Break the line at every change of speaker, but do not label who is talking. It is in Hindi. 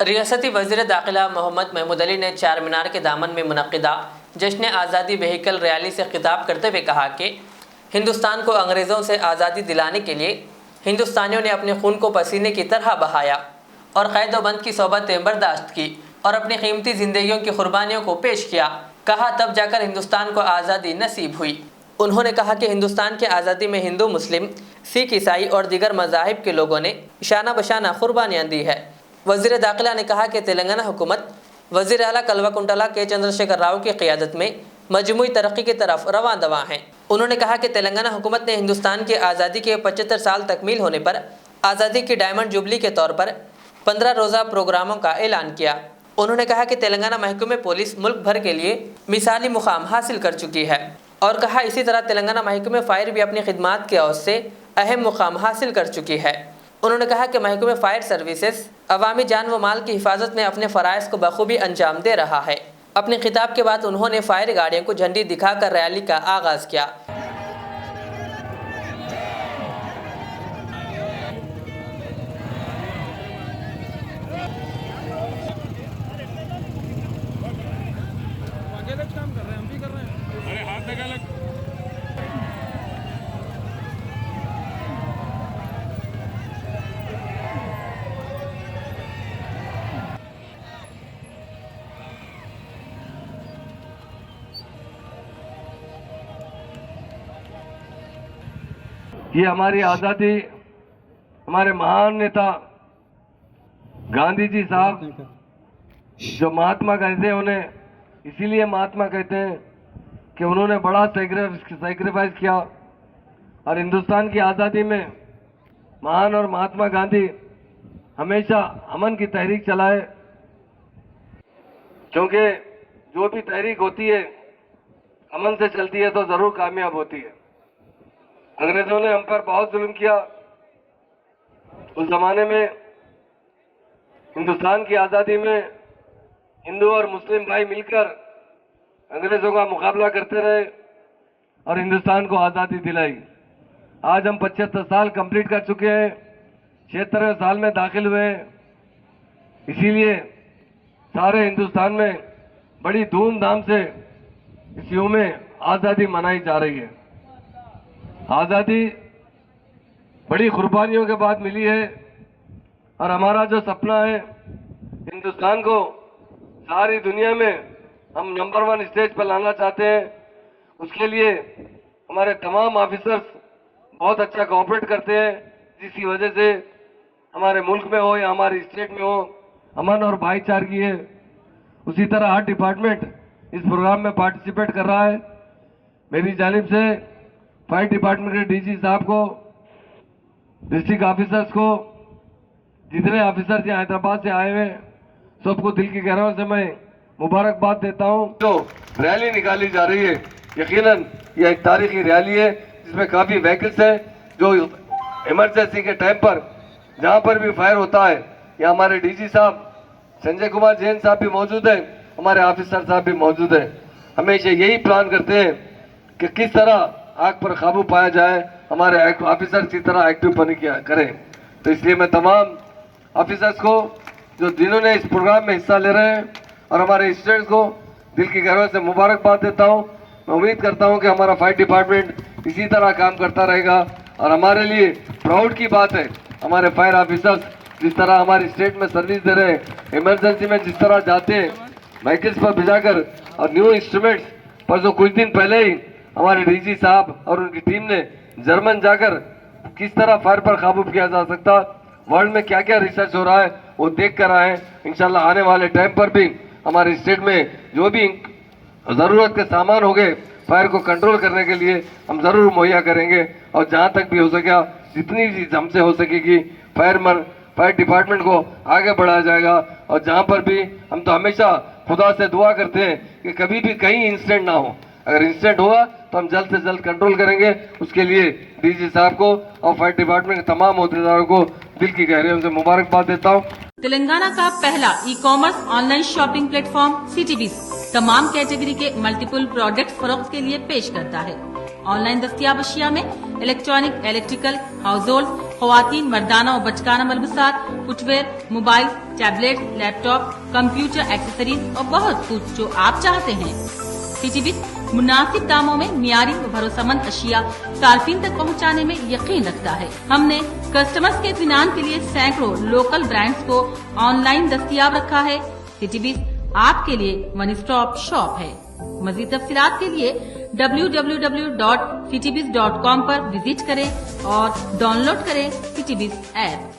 रियासती वज़ीर दाखिला मोहम्मद महमूद अली ने चार मीनार के दामन में मुनक़िदा जश्न आज़ादी व्हीकल रैली से खिताब करते हुए कहा कि हिंदुस्तान को अंग्रेज़ों से आज़ादी दिलाने के लिए हिंदुस्तानियों ने अपने खून को पसीने की तरह बहाया और क़ैद-ओ-बंद की सोबतें बर्दाश्त की और अपनी कीमती ज़िंदगियों की कुर्बानियों को पेश किया। कहा तब जाकर हिंदुस्तान को आज़ादी नसीब हुई। उन्होंने कहा कि हिंदुस्तान की आज़ादी में हिंदू, मुस्लिम, सिख, ईसाई और दीगर मज़ाहिब के लोगों ने शाना बशाना कुर्बानियाँ दी है। वज़ीर दाखिला ने कहा कि तेलंगाना हुकूमत वज़ीर आला कल्वाकुंतला के चंद्रशेखर राव की क़ियादत में मजमूई तरक्की की तरफ रवां दवा हैं। उन्होंने कहा कि तेलंगाना हुकूमत ने हिंदुस्तान की आज़ादी के 75 साल तकमील होने पर आज़ादी की डायमंड जुबली के तौर पर 15 रोज़ा प्रोग्रामों का ऐलान किया। उन्होंने कहा कि तेलंगाना महकमे पुलिस मुल्क भर के लिए मिसाली मुकाम हासिल कर चुकी है और कहा इसी तरह तेलंगाना महकमे फ़ायर भी अपनी खिदमात के औज़ से अहम मुकाम हासिल कर चुकी है। उन्होंने कहा कि महकमे फ़ायर सर्विसेज अवामी जान व माल की हिफाजत में अपने फ़राइज़ को बखूबी अंजाम दे रहा है। अपने खिताब के बाद उन्होंने फ़ायर गाड़ियों को झंडी दिखाकर रैली का आगाज़ किया।
ये हमारी आज़ादी हमारे महान नेता गांधी जी साहब जो महात्मा कहते हैं, उन्हें इसीलिए महात्मा कहते हैं कि उन्होंने बड़ा सैक्रिफाइस किया और हिंदुस्तान की आज़ादी में महान और महात्मा गांधी हमेशा अमन की तहरीक चलाए, क्योंकि जो भी तहरीक होती है अमन से चलती है तो ज़रूर कामयाब होती है। अंग्रेजों ने हम पर बहुत जुल्म किया। उस जमाने में हिंदुस्तान की आज़ादी में हिंदू और मुस्लिम भाई मिलकर अंग्रेजों का मुकाबला करते रहे और हिंदुस्तान को आज़ादी दिलाई। आज हम 75 साल कंप्लीट कर चुके हैं, 76वें साल में दाखिल हुए हैं। इसीलिए सारे हिंदुस्तान में बड़ी धूमधाम से इस युग में आज़ादी मनाई जा रही है। आज़ादी बड़ी कुर्बानियों के बाद मिली है और हमारा जो सपना है हिंदुस्तान को सारी दुनिया में हम नंबर 1 स्टेज पर लाना चाहते हैं। उसके लिए हमारे तमाम ऑफिसर्स बहुत अच्छा कोऑपरेट करते हैं, जिसकी वजह से हमारे मुल्क में हो या हमारी स्टेट में हो अमन और भाईचारगी है। उसी तरह हर डिपार्टमेंट इस प्रोग्राम में पार्टिसिपेट कर रहा है। मेरी जानिब से फायर डिपार्टमेंट के डीजी साहब को, डिस्ट्रिक्ट ऑफिसर्स को, जितने ऑफिसर्स यहाँ हैदराबाद से आए हुए सबको दिल की गहराइयों से मैं मुबारकबाद देता हूँ। जो रैली निकाली जा रही है, यकीनन यह एक तारीखी रैली है जिसमें काफ़ी व्हीकल्स हैं जो इमरजेंसी के टाइम पर जहाँ पर भी फायर होता है, यहाँ हमारे डीजी साहब संजय कुमार जैन साहब भी मौजूद हैं, हमारे ऑफिसर साहब भी मौजूद हैं। हमेशा यही प्लान करते हैं कि किस तरह आग पर काबू पाया जाए, हमारे ऑफिसर की तरह एक्टिव बनी करें। तो इसलिए मैं तमाम ऑफिसर्स को जो जिन्होंने इस प्रोग्राम में हिस्सा ले रहे हैं और हमारे स्टूडेंट्स को दिल की गहराइयों से मुबारकबाद देता हूं। मैं उम्मीद करता हूं कि हमारा फायर डिपार्टमेंट इसी तरह काम करता रहेगा और हमारे लिए प्राउड की बात है हमारे फायर ऑफिसर्स जिस तरह हमारी स्टेट में सर्विस दे रहे हैं, इमरजेंसी में जिस तरह जाते हैं व्हीकल्स पर भिजाकर और न्यू इंस्ट्रूमेंट्स पर जो कुछ दिन पहले ही हमारे डीजी साहब और उनकी टीम ने जर्मन जाकर किस तरह फायर पर काबू किया जा सकता, वर्ल्ड में क्या क्या रिसर्च हो रहा है वो देख कर आए। इंशाल्लाह आने वाले टाइम पर भी हमारे स्टेट में जो भी ज़रूरत के सामान हो गए फायर को कंट्रोल करने के लिए हम ज़रूर मुहैया करेंगे और जहाँ तक भी हो सकेगा जितनी चीज़ हमसे हो सकेगी फायर डिपार्टमेंट को आगे बढ़ाया जाएगा। और जहाँ पर भी हम तो हमेशा खुदा से दुआ करते हैं कि कभी भी कहीं इंसिडेंट ना हो। अगर इंसिडेंट हुआ तो हम जल्द से जल्द कंट्रोल करेंगे। उसके लिए डीजी साहब को और फायर डिपार्टमेंट के तमाम अहदेदारों को दिल की गहराइयों से मुबारकबाद देता हूँ।
तेलंगाना का पहला ई-कॉमर्स ऑनलाइन शॉपिंग प्लेटफॉर्म सिटीबीज तमाम कैटेगरी के मल्टीपल प्रोडक्ट फरोख्त के लिए पेश करता है। ऑनलाइन दस्तियाब अशिया में इलेक्ट्रॉनिक, इलेक्ट्रिकल, हाउस होल्ड, ख्वातीन मर्दाना और बचकाना मलबूसात, footwear, mobile, tablet, laptop, computer accessories और बहुत कुछ जो आप चाहते हैं। सिटी बिज मुनासिब दामों में मियारी व भरोसेमंद अशिया सार्फिन तक पहुंचाने में यकीन रखता है। हमने कस्टमर्स के इत्मीनान के लिए सैकड़ों लोकल ब्रांड्स को ऑनलाइन दस्तयाब रखा है। सिटी बिज आपके लिए वन स्टॉप शॉप है। मजीद तफसीलात के लिए www.citybiz.com पर विजिट करें और डाउनलोड करें सिटी बिज ऐप।